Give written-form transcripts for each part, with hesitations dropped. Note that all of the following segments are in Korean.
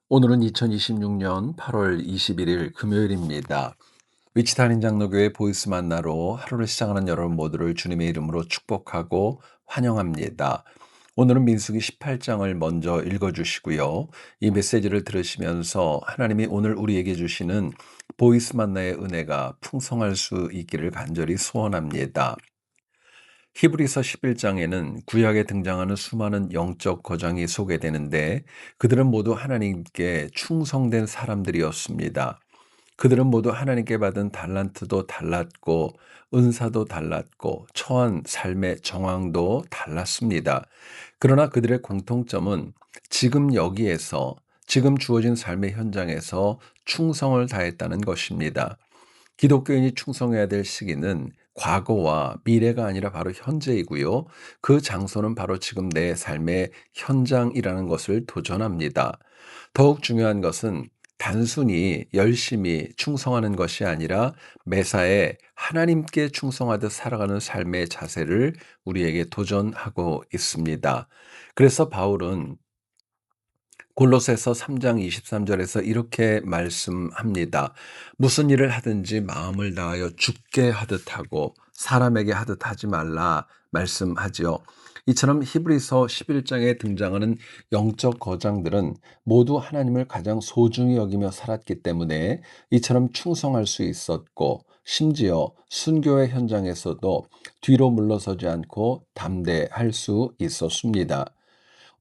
오늘은 2026년 8월 21일 금요일입니다. 위치탄인 장로교회 보이스 만나로 하루를 시작하는 여러분 모두를 주님의 이름으로 축복하고 환영합니다. 오늘은 민수기 18장을 먼저 읽어주시고요. 이 메시지를 들으시면서 하나님이 오늘 우리에게 주시는 보이스 만나의 은혜가 풍성할 수 있기를 간절히 소원합니다. 히브리서 11장에는 구약에 등장하는 수많은 영적 거장이 소개되는데 그들은 모두 하나님께 충성된 사람들이었습니다. 그들은 모두 하나님께 받은 달란트도 달랐고 은사도 달랐고 처한 삶의 정황도 달랐습니다. 그러나 그들의 공통점은 지금 여기에서 지금 주어진 삶의 현장에서 충성을 다했다는 것입니다. 기독교인이 충성해야 될 시기는 과거와 미래가 아니라 바로 현재이고요. 그 장소는 바로 지금 내 삶의 현장이라는 것을 도전합니다. 더욱 중요한 것은 단순히 열심히 충성하는 것이 아니라 매사에 하나님께 충성하듯 살아가는 삶의 자세를 우리에게 도전하고 있습니다. 그래서 바울은 골로새서 3장 23절에서 이렇게 말씀합니다. 무슨 일을 하든지 마음을 다하여 주께 하듯 하고 사람에게 하듯 하지 말라 말씀하지요. 이처럼 히브리서 11장에 등장하는 영적 거장들은 모두 하나님을 가장 소중히 여기며 살았기 때문에 이처럼 충성할 수 있었고 심지어 순교의 현장에서도 뒤로 물러서지 않고 담대할 수 있었습니다.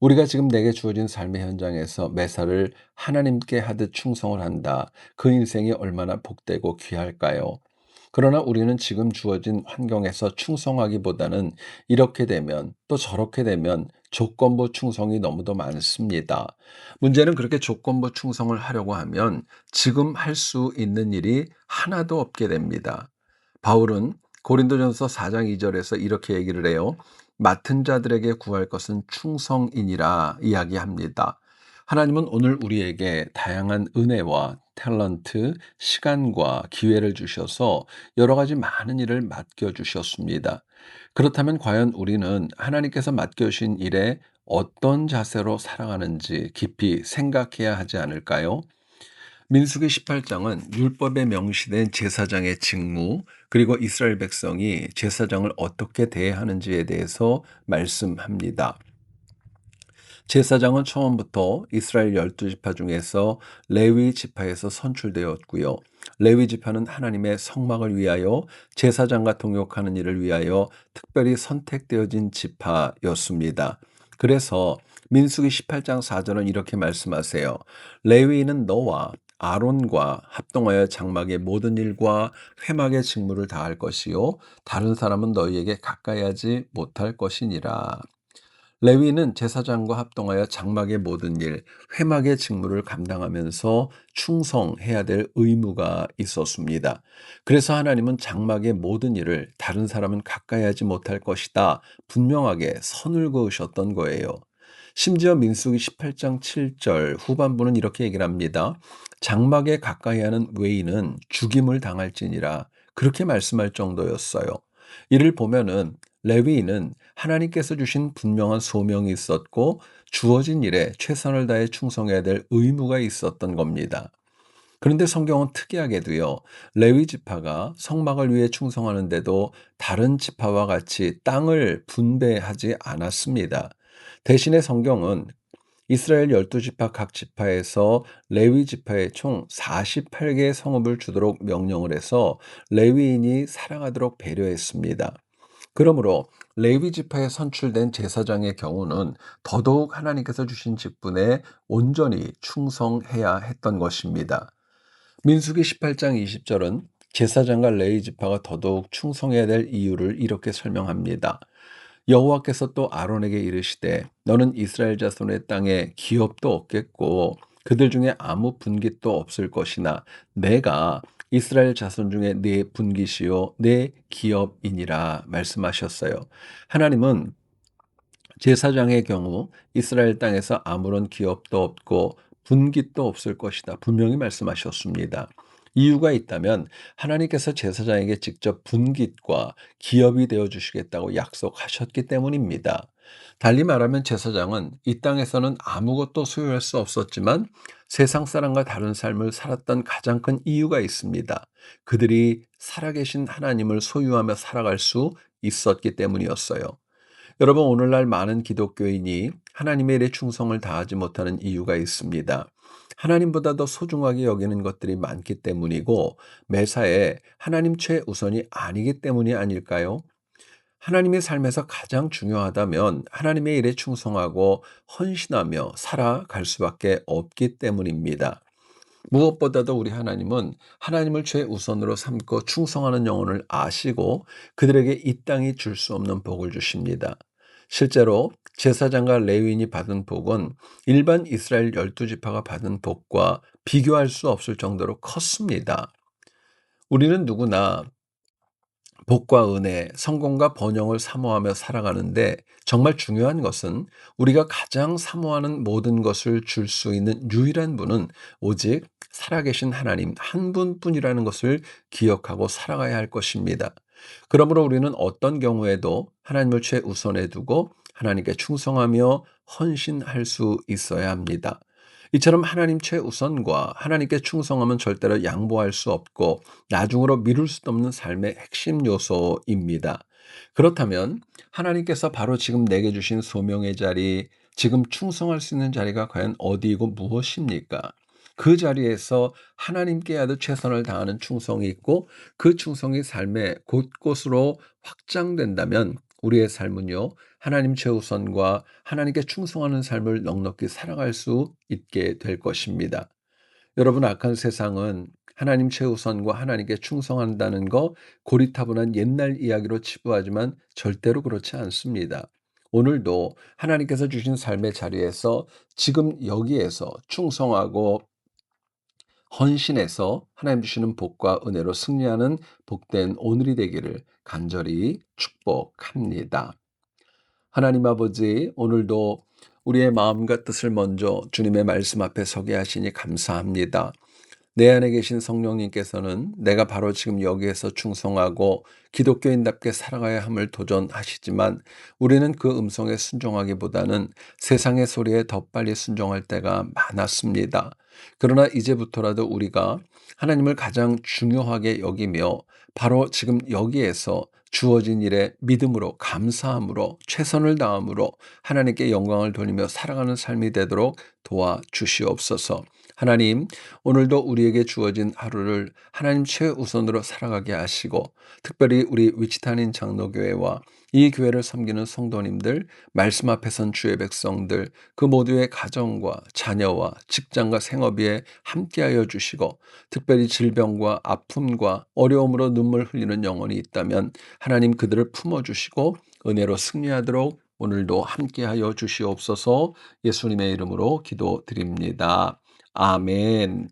우리가 지금 내게 주어진 삶의 현장에서 매사를 하나님께 하듯 충성을 한다. 그 인생이 얼마나 복되고 귀할까요? 그러나 우리는 지금 주어진 환경에서 충성하기보다는 이렇게 되면 또 저렇게 되면 조건부 충성이 너무도 많습니다. 문제는 그렇게 조건부 충성을 하려고 하면 지금 할 수 있는 일이 하나도 없게 됩니다. 바울은 고린도전서 4장 2절에서 이렇게 얘기를 해요. 맡은 자들에게 구할 것은 충성이니라 이야기합니다. 하나님은 오늘 우리에게 다양한 은혜와 탤런트, 시간과 기회를 주셔서 여러 가지 많은 일을 맡겨주셨습니다. 그렇다면 과연 우리는 하나님께서 맡겨주신 일에 어떤 자세로 살아가는지 깊이 생각해야 하지 않을까요? 민수기 18장은 율법에 명시된 제사장의 직무, 그리고 이스라엘 백성이 제사장을 어떻게 대해야 하는지에 대해서 말씀합니다. 제사장은 처음부터 이스라엘 12지파 중에서 레위 지파에서 선출되었고요. 레위 지파는 하나님의 성막을 위하여 제사장과 동역하는 일을 위하여 특별히 선택되어진 지파였습니다. 그래서 민수기 18장 4절은 이렇게 말씀하세요. 레위인은 너와 아론과 합동하여 장막의 모든 일과 회막의 직무를 다할 것이요 다른 사람은 너희에게 가까이 하지 못할 것이니라. 레위는 제사장과 합동하여 장막의 모든 일, 회막의 직무를 감당하면서 충성해야 될 의무가 있었습니다. 그래서 하나님은 장막의 모든 일을 다른 사람은 가까이 하지 못할 것이다. 분명하게 선을 그으셨던 거예요. 심지어 민수기 18장 7절 후반부는 이렇게 얘기를 합니다. 장막에 가까이 하는 외인은 죽임을 당할지니라. 그렇게 말씀할 정도였어요. 이를 보면은 레위인은 하나님께서 주신 분명한 소명이 있었고 주어진 일에 최선을 다해 충성해야 될 의무가 있었던 겁니다. 그런데 성경은 특이하게도요, 레위 지파가 성막을 위해 충성하는데도 다른 지파와 같이 땅을 분배하지 않았습니다. 대신에 성경은 이스라엘 12지파 각 지파에서 레위 지파에 총 48개의 성읍을 주도록 명령을 해서 레위인이 살아가도록 배려했습니다. 그러므로 레위 지파에 선출된 제사장의 경우는 더더욱 하나님께서 주신 직분에 온전히 충성해야 했던 것입니다. 민수기 18장 20절은 제사장과 레위 지파가 더더욱 충성해야 될 이유를 이렇게 설명합니다. 여호와께서 또 아론에게 이르시되 너는 이스라엘 자손의 땅에 기업도 없겠고 그들 중에 아무 분깃도 없을 것이나 내가 이스라엘 자손 중에 네 분깃이요 네 기업이니라 말씀하셨어요. 하나님은 제사장의 경우 이스라엘 땅에서 아무런 기업도 없고 분깃도 없을 것이다. 분명히 말씀하셨습니다. 이유가 있다면 하나님께서 제사장에게 직접 분깃과 기업이 되어 주시겠다고 약속하셨기 때문입니다. 달리 말하면 제사장은 이 땅에서는 아무것도 소유할 수 없었지만 세상 사람과 다른 삶을 살았던 가장 큰 이유가 있습니다. 그들이 살아계신 하나님을 소유하며 살아갈 수 있었기 때문이었어요. 여러분, 오늘날 많은 기독교인이 하나님의 일에 충성을 다하지 못하는 이유가 있습니다. 하나님보다 더 소중하게 여기는 것들이 많기 때문이고, 매사에 하나님 최우선이 아니기 때문이 아닐까요? 하나님의 삶에서 가장 중요하다면 하나님의 일에 충성하고 헌신하며 살아갈 수밖에 없기 때문입니다. 무엇보다도 우리 하나님은 하나님을 최우선으로 삼고 충성하는 영혼을 아시고 그들에게 이 땅이 줄 수 없는 복을 주십니다. 실제로 제사장과 레위인이 받은 복은 일반 이스라엘 12지파가 받은 복과 비교할 수 없을 정도로 컸습니다. 우리는 누구나 복과 은혜, 성공과 번영을 사모하며 살아가는데 정말 중요한 것은 우리가 가장 사모하는 모든 것을 줄 수 있는 유일한 분은 오직 살아계신 하나님 한 분뿐이라는 것을 기억하고 살아가야 할 것입니다. 그러므로 우리는 어떤 경우에도 하나님을 최우선에 두고 하나님께 충성하며 헌신할 수 있어야 합니다. 이처럼 하나님 최우선과 하나님께 충성하면 절대로 양보할 수 없고 나중으로 미룰 수도 없는 삶의 핵심 요소입니다. 그렇다면 하나님께서 바로 지금 내게 주신 소명의 자리, 지금 충성할 수 있는 자리가 과연 어디이고 무엇입니까? 그 자리에서 하나님께 아주 최선을 다하는 충성이 있고 그 충성이 삶의 곳곳으로 확장된다면 우리의 삶은요, 하나님 최우선과 하나님께 충성하는 삶을 넉넉히 살아갈 수 있게 될 것입니다. 여러분, 악한 세상은 하나님 최우선과 하나님께 충성한다는 거 고리타분한 옛날 이야기로 치부하지만 절대로 그렇지 않습니다. 오늘도 하나님께서 주신 삶의 자리에서 지금 여기에서 충성하고 헌신해서 하나님 주시는 복과 은혜로 승리하는 복된 오늘이 되기를 간절히 축복합니다. 하나님 아버지, 오늘도 우리의 마음과 뜻을 먼저 주님의 말씀 앞에 서게 하시니 감사합니다. 내 안에 계신 성령님께서는 내가 바로 지금 여기에서 충성하고 기독교인답게 살아가야 함을 도전하시지만 우리는 그 음성에 순종하기보다는 세상의 소리에 더 빨리 순종할 때가 많았습니다. 그러나 이제부터라도 우리가 하나님을 가장 중요하게 여기며 바로 지금 여기에서 주어진 일에 믿음으로 감사함으로 최선을 다함으로 하나님께 영광을 돌리며 살아가는 삶이 되도록 도와주시옵소서. 하나님, 오늘도 우리에게 주어진 하루를 하나님 최우선으로 살아가게 하시고 특별히 우리 위치탄인 장로교회와 이 교회를 섬기는 성도님들, 말씀 앞에 선 주의 백성들, 그 모두의 가정과 자녀와 직장과 생업에 함께하여 주시고 특별히 질병과 아픔과 어려움으로 눈물 흘리는 영혼이 있다면 하나님 그들을 품어주시고 은혜로 승리하도록 오늘도 함께하여 주시옵소서. 예수님의 이름으로 기도드립니다. 아멘.